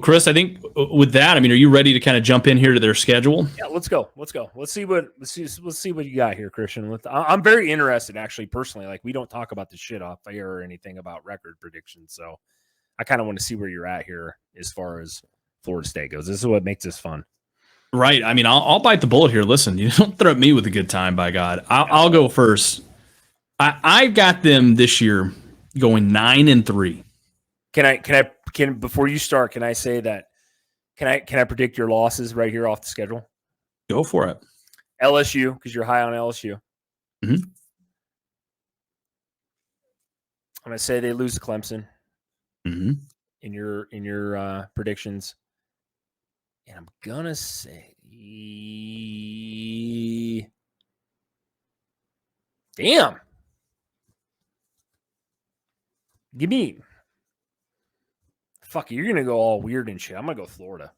Chris, I think with that, I mean, are you ready to kind of jump in here to their schedule? Yeah, let's go. Let's see what you got here, Christian. I'm very interested, actually, personally. Like, we don't talk about the shit off air or anything about record predictions, so I kind of want to see where you're at here as far as Florida State goes. This is what makes this fun. Right. I mean, I'll bite the bullet here. Listen, you don't throw me with a good time, by God. I'll go first. I've got them this year going 9-3. Can before you start, can I say that? Can I predict your losses right here off the schedule? Go for it. LSU, because you're high on LSU. Mm-hmm. I'm gonna say they lose to Clemson. Mm-hmm. In your predictions, and I'm gonna say, damn, give me. Fuck, you're gonna go all weird and shit. I'm gonna go Florida.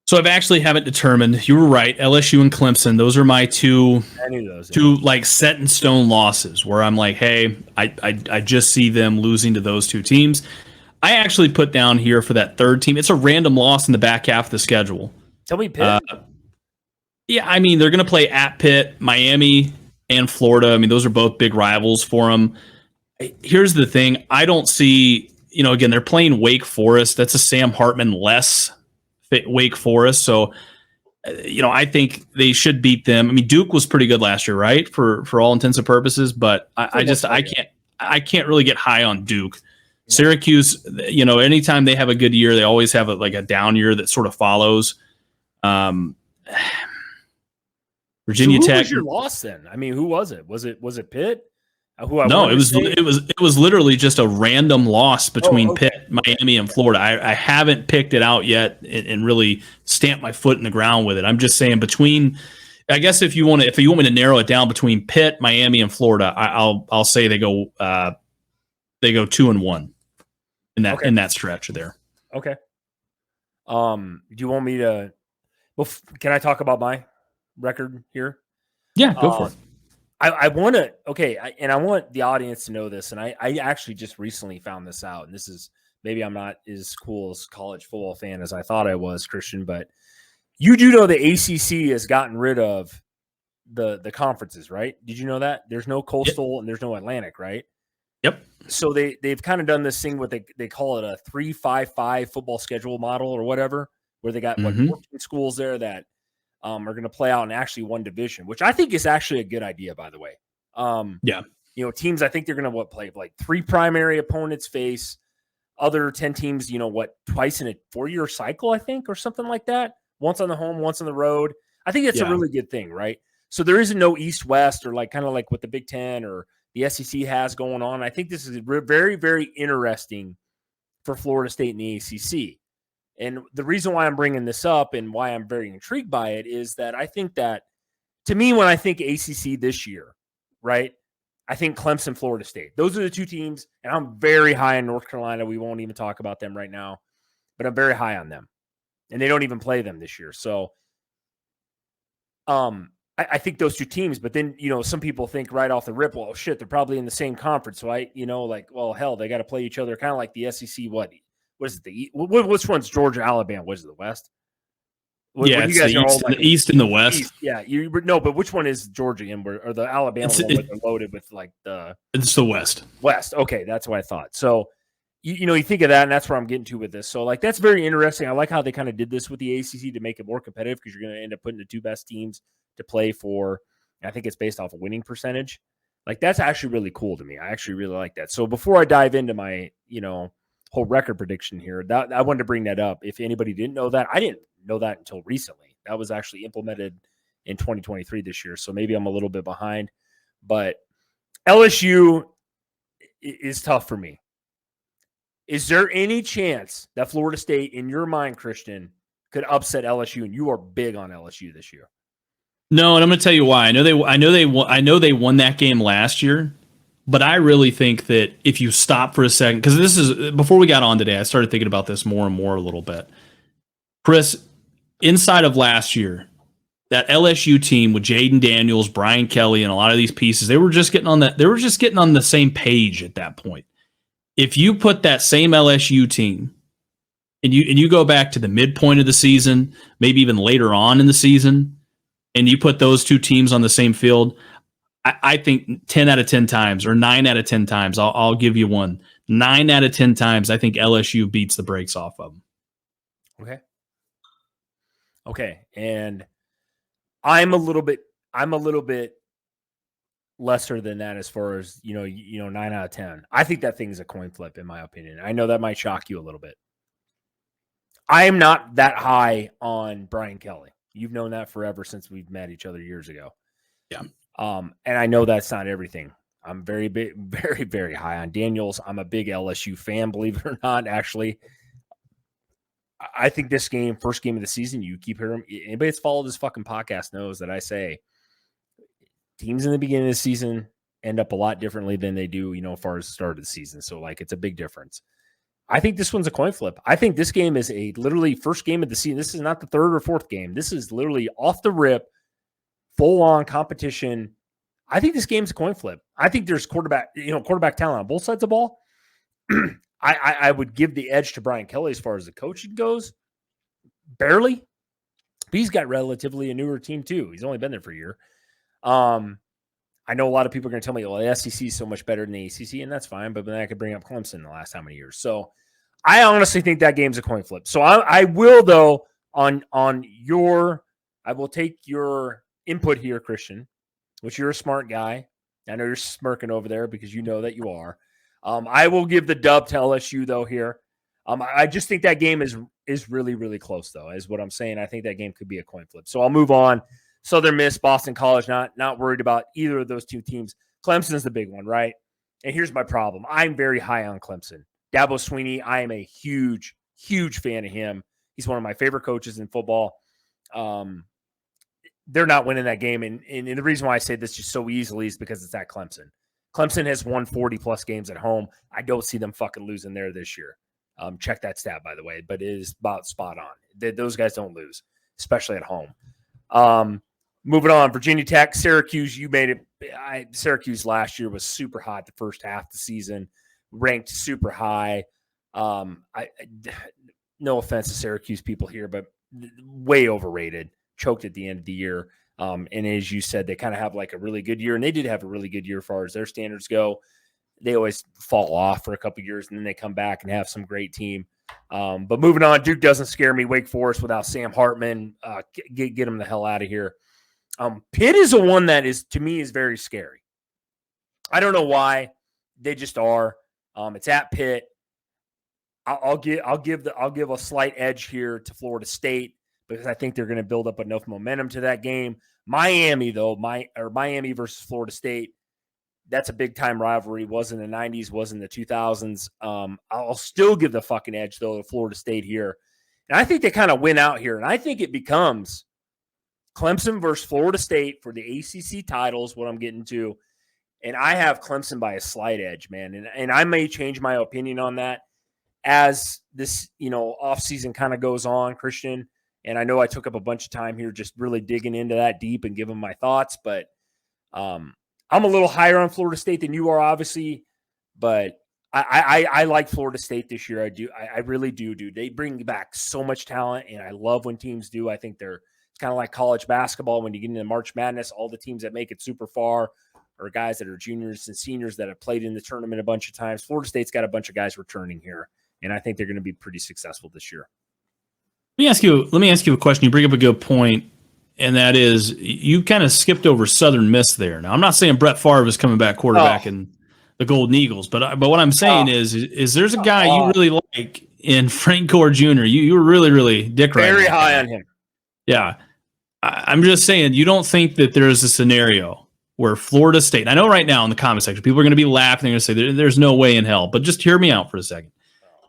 So I've actually haven't determined. You were right. LSU and Clemson. Those are my two. I knew those. Two like set in stone losses where I'm like, hey, I just see them losing to those two teams. I actually put down here for that third team. It's a random loss in the back half of the schedule. Tell me Pitt. Yeah, I mean they're going to play at Pitt, Miami, and Florida. I mean those are both big rivals for them. Here's the thing: I don't see. Again, they're playing Wake Forest. That's a Sam Hartman-less Wake Forest. So, I think they should beat them. I mean, Duke was pretty good last year, right? For all intents and purposes. But I can't really get high on Duke. Yeah. Syracuse, anytime they have a good year, they always have a down year that sort of follows. Virginia Tech. Who was your loss then? I mean, who was it? Was it Pitt? It was literally just a random loss between Pitt, Miami, and Florida. I haven't picked it out yet and really stamped my foot in the ground with it. I'm just saying between. I guess if you want me to narrow it down between Pitt, Miami, and Florida, I'll say they go 2-1 in that stretch there. Okay. Do you want me to? Well, can I talk about my record here? Yeah, go for it. I want to, and I want the audience to know this, and I actually just recently found this out, and this is, maybe I'm not as cool as college football fan as I thought I was, Christian, but you do know the ACC has gotten rid of the conferences, right? Did you know that? There's no Coastal and there's no Atlantic, right? Yep. So they've kind of done this thing, what they call it a 3-5-5 football schedule model or whatever, where they got 14 schools there that are going to play out in actually one division, which I think is actually a good idea, by the way. Teams, I think they're going to play like 3 primary opponents face other 10 teams, twice in a 4-year cycle, I think, or something like that. Once on the home, once on the road. I think that's a really good thing, right? So there isn't no East-West or kind of like what the Big Ten or the SEC has going on. I think this is very, very interesting for Florida State and the ACC. And the reason why I'm bringing this up and why I'm very intrigued by it is that I think that, to me, when I think ACC this year, right, I think Clemson, Florida State. Those are the two teams, and I'm very high in North Carolina. We won't even talk about them right now, but I'm very high on them. And they don't even play them this year. So I think those two teams, but then, some people think right off the rip, well, shit, they're probably in the same conference. So well, hell, they got to play each other kind of like the SEC. What is it? Which one's Georgia, Alabama? What is it, the West? It's the East and the West. East, yeah, but which one is Georgia or the Alabama one they're loaded with It's the West. West. Okay, that's what I thought. So you think of that, and that's where I'm getting to with this. So that's very interesting. I like how they kind of did this with the ACC to make it more competitive because you're going to end up putting the 2 best teams to play for. I think it's based off a winning percentage. That's actually really cool to me. I actually really like that. So before I dive into my whole record prediction here, that I wanted to bring that up. If anybody didn't know that, I didn't know that until recently. That was actually implemented in 2023 this year. So maybe I'm a little bit behind, but LSU is tough for me. Is there any chance that Florida State, in your mind, Christian, could upset LSU? And you are big on LSU this year. No, and I'm going to tell you why. I know they won that game last year, but I really think that if you stop for a second, because this is before we got on today, I started thinking about this more and more a little bit. Chris, inside of last year, that LSU team with Jaden Daniels, Brian Kelly, and a lot of these pieces, they were just getting on the same page at that point. If you put that same LSU team and you go back to the midpoint of the season, maybe even later on in the season, and you put those two teams on the same field, I think 10 out of 10 times or 9 out of 10 times, I'll give you one. 9 out of 10 times, I think LSU beats the brakes off of them. Okay. And I'm a little bit lesser than that as far as, 9 out of 10. I think that thing's a coin flip, in my opinion. I know that might shock you a little bit. I am not that high on Brian Kelly. You've known that forever since we've met each other years ago. Yeah. And I know that's not everything. I'm very very high on Daniels. I'm a big LSU fan, believe it or not. Actually, I think this game, first game of the season, you keep hearing. Anybody that's followed this fucking podcast knows that I say teams in the beginning of the season end up a lot differently than they do, as far as the start of the season. So, like, it's a big difference. I think this one's a coin flip. I think this game is a literally first game of the season. This is not the third or fourth game. This is literally off the rip, full on competition. I think this game's a coin flip. I think there's quarterback talent on both sides of the ball. I would give the edge to Brian Kelly as far as the coaching goes. Barely. But he's got relatively a newer team too. He's only been there for a year. I know a lot of people are going to tell me, well, the SEC is so much better than the ACC, and that's fine. But then I could bring up Clemson the last how many years. So I honestly think that game's a coin flip. So I will, though, I will take your input here, Christian, which you're a smart guy. I know you're smirking over there because you know that you are. I will give the dub to LSU, though, here. I just think that game is really, really close, though, is what I'm saying. I think that game could be a coin flip. So I'll move on. Southern Miss, Boston College, not worried about either of those two teams. Clemson's the big one, right? And here's my problem. I'm very high on Clemson. Dabo Swinney, I am a huge, huge fan of him. He's one of my favorite coaches in football. They're not winning that game. And the reason why I say this just so easily is because it's at Clemson. Clemson has won 40-plus games at home. I don't see them fucking losing there this year. Check that stat, by the way, but it is about spot on. Those guys don't lose, especially at home. Moving on, Virginia Tech, Syracuse, you made it. Syracuse last year was super hot the first half of the season, ranked super high. No offense to Syracuse people here, but way overrated, choked at the end of the year. And as you said, they kind of have like a really good year, and they did have a really good year as far as their standards go. They always fall off for a couple of years, and then they come back and have some great team. But moving on, Duke doesn't scare me. Wake Forest without Sam Hartman, get him the hell out of here. Pitt is the one that is, to me, is very scary. I don't know why. They just are. It's at Pitt. I'll give a slight edge here to Florida State because I think they're going to build up enough momentum to that game. Miami, though, Miami versus Florida State, that's a big time rivalry. Was in the 90s, was in the 2000s. I'll still give the fucking edge, though, to Florida State here. And I think they kind of win out here. And I think it becomes Clemson versus Florida State for the ACC titles, what I'm getting to. And I have Clemson by a slight edge, man. And I may change my opinion on that as this, offseason kind of goes on, Christian. And I know I took up a bunch of time here just really digging into that deep and giving my thoughts. But I'm a little higher on Florida State than you are, obviously. But I like Florida State this year. I do. I really do. They bring back so much talent, and I love when teams do. I think it's kind of like college basketball. When you get into March Madness, all the teams that make it super far are guys that are juniors and seniors that have played in the tournament a bunch of times. Florida State's got a bunch of guys returning here, and I think they're going to be pretty successful this year. Let me ask you a question. You bring up a good point, and that is you kind of skipped over Southern Miss there. Now, I'm not saying Brett Favre is coming back quarterback in the Golden Eagles, but what I'm saying is there's a guy you really like in Frank Gore Jr. You were really, really dick right. Very high on him. Yeah. I'm just saying, you don't think that there's a scenario where Florida State, I know right now in the comment section, people are going to be laughing. They're going to say there's no way in hell, but just hear me out for a second.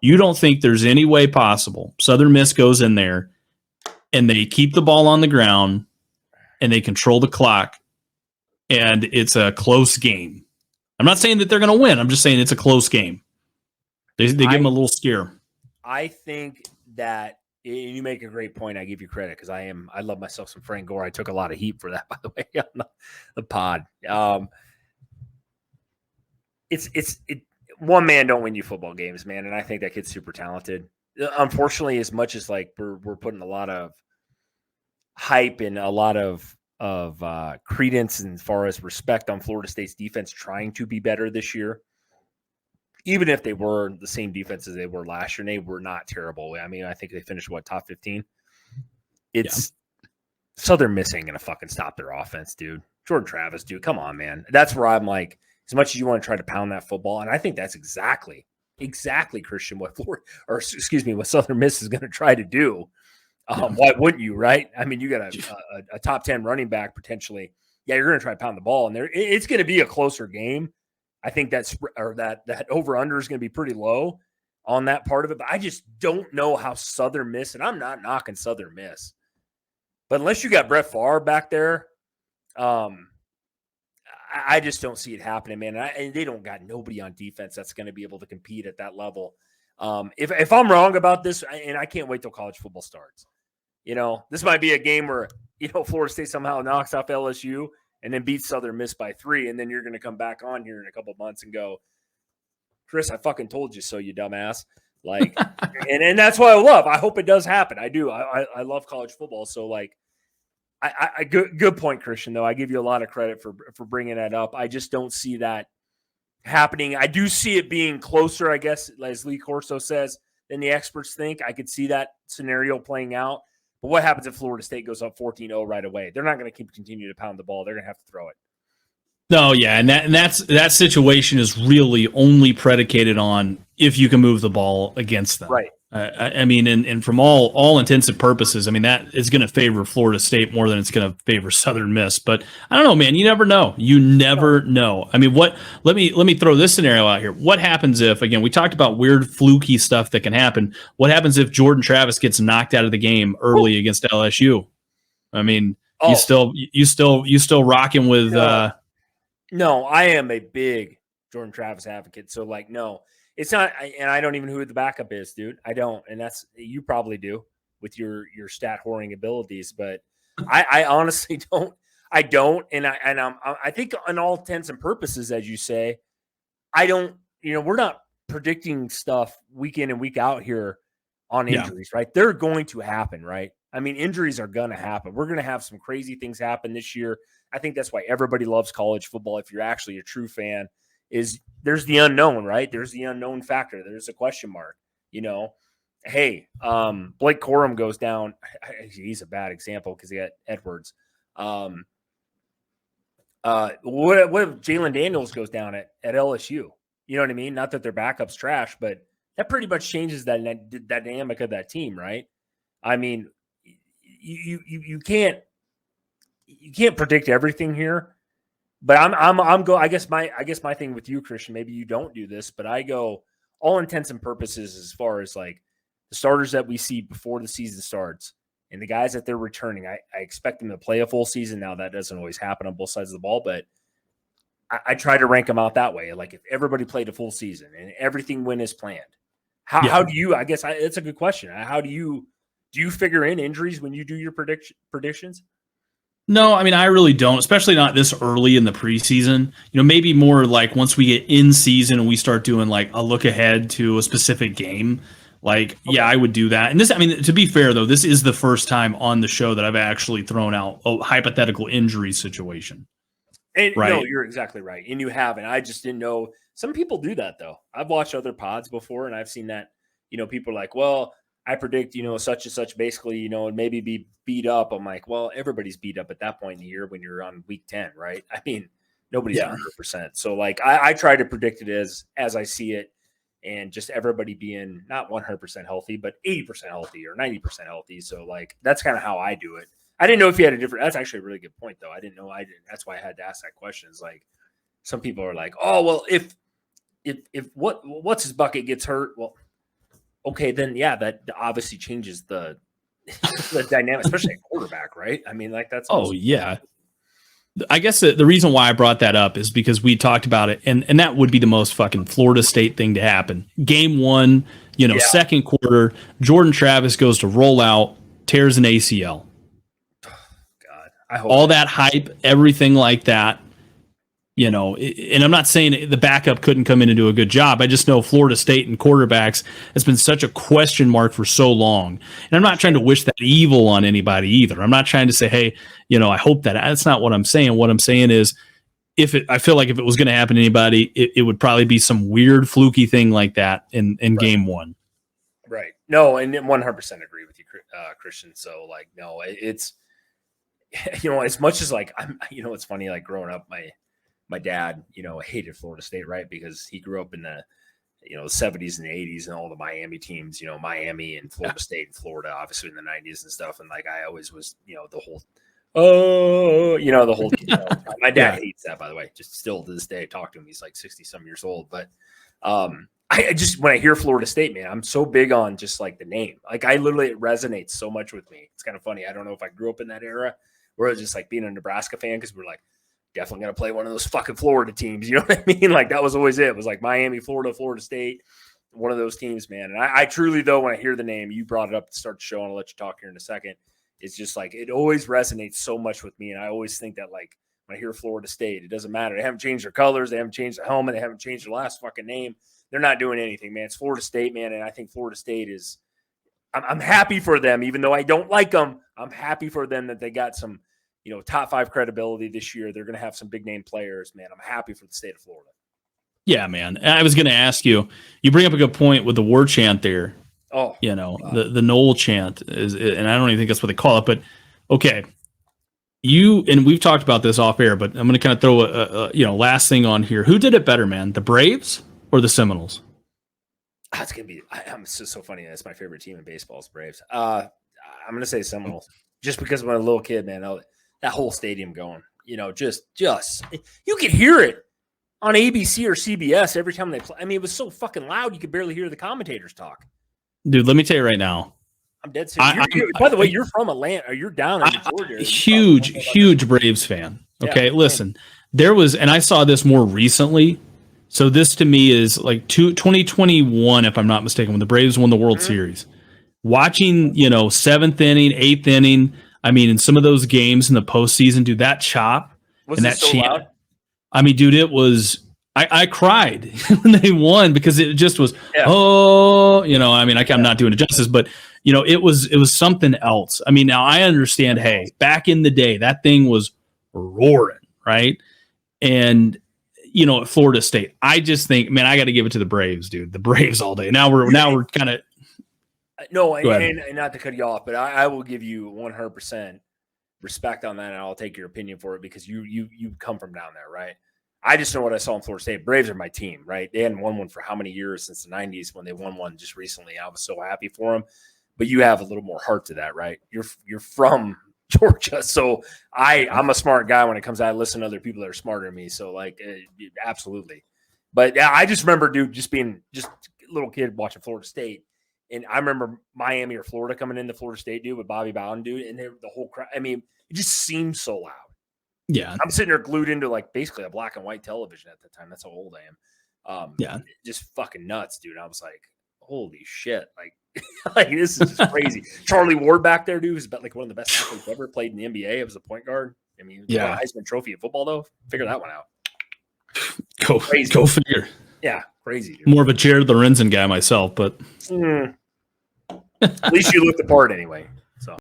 You don't think there's any way possible Southern Miss goes in there and they keep the ball on the ground and they control the clock and it's a close game. I'm not saying that they're going to win. I'm just saying it's a close game. They give them a little scare. I think that you make a great point. I give you credit because I love myself some Frank Gore. I took a lot of heat for that, by the way, on the pod. One man don't win you football games, man. And I think that kid's super talented. unfortunately, as much as like we're putting a lot of hype and a lot of credence and as far as respect on Florida State's defense trying to be better this year, even if they were the same defense as they were last year, and they were not terrible. I mean, I think they finished top 15. It's Southern Miss ain't gonna fucking stop their offense, dude. Jordan Travis, dude, come on, man. That's where I'm like, as much as you want to try to pound that football, and I think that's exactly Christian what Southern Miss is going to try to do. Why wouldn't you, right? I mean, you got a top 10 running back potentially. Yeah, you're going to try to pound the ball, and it's going to be a closer game. I think that over under is going to be pretty low on that part of it. But I just don't know how Southern Miss, and I'm not knocking Southern Miss, but unless you got Brett Favre back there, I just don't see it happening, man. And they don't got nobody on defense that's going to be able to compete at that level. If I'm wrong about this, and I can't wait till college football starts, this might be a game where, Florida State somehow knocks off LSU and then beats Southern Miss by 3. And then you're going to come back on here in a couple of months and go, Chris, I fucking told you so, you dumbass. Like, and that's what I love. I hope it does happen. I do. I love college football. So like, good point, Christian, though. I give you a lot of credit for bringing that up. I just don't see that happening. I do see it being closer, I guess, as Lee Corso says, than the experts think. I could see that scenario playing out. But what happens if Florida State goes up 14-0 right away? They're not going to continue to pound the ball. They're going to have to throw it. No, yeah, and that situation is really only predicated on if you can move the ball against them. Right. I mean, and from all intents and purposes, I mean, that is going to favor Florida State more than it's going to favor Southern Miss. But I don't know, man. You never know. You never know. I mean, let me throw this scenario out here. What happens if, again, we talked about weird, fluky stuff that can happen. What happens if Jordan Travis gets knocked out of the game early against LSU? I mean, you still rocking with. No, I am a big Jordan Travis advocate. So like, no. It's not, and I don't even know who the backup is, dude. I don't, and you probably do with your stat whoring abilities, but I honestly don't. I don't, and I think on all intents and purposes, as you say, I don't. We're not predicting stuff week in and week out here on injuries, right? They're going to happen, right? I mean, injuries are going to happen. We're going to have some crazy things happen this year. I think that's why everybody loves college football. If you're actually a true fan. There's the unknown, right? There's the unknown factor. There's a question mark, Hey, Blake Corum goes down. He's a bad example because he got Edwards. What if Jalen Daniels goes down at LSU? You know what I mean? Not that their backup's trash, but that pretty much changes that dynamic of that team, right? I mean, you can't predict everything here. But I guess my thing with you, Christian, maybe you don't do this, but I go all intents and purposes as far as like the starters that we see before the season starts and the guys that they're returning. I expect them to play a full season. Now that doesn't always happen on both sides of the ball, but I try to rank them out that way. Like if everybody played a full season and everything went as planned, how do you? I guess it's a good question. How do you figure in injuries when you do your predictions? No, I mean, I really don't, especially not this early in the preseason. Maybe more like once we get in season and we start doing like a look ahead to a specific game. Like, okay. Yeah, I would do that. And this, I mean, to be fair, though, this is the first time on the show that I've actually thrown out a hypothetical injury situation. And, right? No, you're exactly right. And you haven't. I just didn't know. Some people do that, though. I've watched other pods before, and I've seen that, people are like, well, I predict, such and such basically, and maybe be beat up. I'm like, well, everybody's beat up at that point in the year when you're on week 10, right? I mean, nobody's 100%. So like, I try to predict it as I see it and just everybody being not 100% healthy, but 80% healthy or 90% healthy. So like, that's kind of how I do it. I didn't know if you had that's actually a really good point though. I didn't know. That's why I had to ask that question. It's like, some people are like, oh, well, if what's his bucket gets hurt, well, okay, then yeah, that obviously changes the dynamic, especially at quarterback, right? I mean, like that's yeah. I guess the reason why I brought that up is because we talked about it, and that would be the most fucking Florida State thing to happen. Game 1, second quarter, Jordan Travis goes to roll out, tears an ACL. God, I hope all that hype, everything like that. And I'm not saying the backup couldn't come in and do a good job. I just know Florida State and quarterbacks has been such a question mark for so long. And I'm not trying to wish that evil on anybody either. I'm not trying to say, hey, I hope that. That's not what I'm saying. What I'm saying is, I feel like if it was going to happen to anybody, it would probably be some weird fluky thing like that in game one. Right. No, and 100% agree with you, Christian. So like, no, it's, as much as like, it's funny, like growing up, my dad, hated Florida State, right? Because he grew up in the, 70s and 80s and all the Miami teams, Miami and Florida State and Florida, obviously in the 90s and stuff. And like, I always was, the whole, the whole, my dad hates that, by the way, just still to this day, talk to him. He's like 60 some years old. But I just, when I hear Florida State, man, I'm so big on just like the name. Like it resonates so much with me. It's kind of funny. I don't know if I grew up in that era where it was just like being a Nebraska fan because we're like, definitely going to play one of those fucking Florida teams. You know what I mean? Like that was always it. It was like Miami, Florida State, one of those teams, man. And I truly, though, when I hear the name, you brought it up to start the show, and I'll let you talk here in a second. It's just like, it always resonates so much with me. And I always think that like when I hear Florida State, it doesn't matter. They haven't changed their colors. They haven't changed the helmet. They haven't changed their last fucking name. They're not doing anything, man. It's Florida State, man. And I think Florida State is, I'm happy for them, even though I don't like them. I'm happy for them that they got some, top 5 credibility this year. They're going to have some big name players, man. I'm happy for the state of Florida. Yeah, man. I was going to ask you, you bring up a good point with the war chant there. Oh, the Noel chant is, and I don't even think that's what they call it, but okay. And we've talked about this off air, but I'm going to kind of throw a last thing on here. Who did it better, man? The Braves or the Seminoles? It's going to be, I'm just so funny. That's my favorite team in baseball is Braves. I'm going to say Seminoles just because when I was a little kid, man, that whole stadium going, just you could hear it on ABC or CBS every time they play. I mean, it was so fucking loud you could barely hear the commentators talk. Dude, let me tell you right now. I'm dead serious. By the way, you're from Atlanta, or you're down in Georgia. Huge Braves fan. Okay, listen. There was, and I saw this more recently. So this to me is like 2021, if I'm not mistaken, when the Braves won the World Series. Watching, 7th inning, 8th inning. I mean, in some of those games in the postseason, dude, that chop and that chant. Loud? I mean, dude, it was. I cried when they won because it just was. Yeah. I mean, I'm not doing it justice, but it was something else. I mean, now I understand. Hey, back in the day, that thing was roaring, right? And at Florida State, I just think, man, I got to give it to the Braves, dude. The Braves all day. Now we're kind of. No, and not to cut you off, but I will give you 100% respect on that, and I'll take your opinion for it because you come from down there, right? I just know what I saw in Florida State. Braves are my team, right? They hadn't won one for how many years since the 90s when they won one just recently. I was so happy for them. But you have a little more heart to that, right? You're from Georgia. So I'm a smart guy when it comes out. I listen to other people that are smarter than me. So, like, absolutely. But yeah, I just remember, dude, just being just a little kid watching Florida State. And I remember Miami or Florida coming into Florida State, dude, with Bobby Bowden, dude. And the whole crowd, I mean, it just seemed so loud. Yeah. I'm sitting there glued into like basically a black and white television at the time. That's how old I am. Just fucking nuts, dude. I was like, holy shit. Like this is just crazy. Charlie Ward back there, dude, is about like one of the best athletes ever played in the NBA. It was a point guard. I mean, Heisman Trophy in football, though. Figure that one out. Go figure. Yeah, crazy. Dude. More of a Jared Lorenzen guy myself, but at least you looked the part anyway.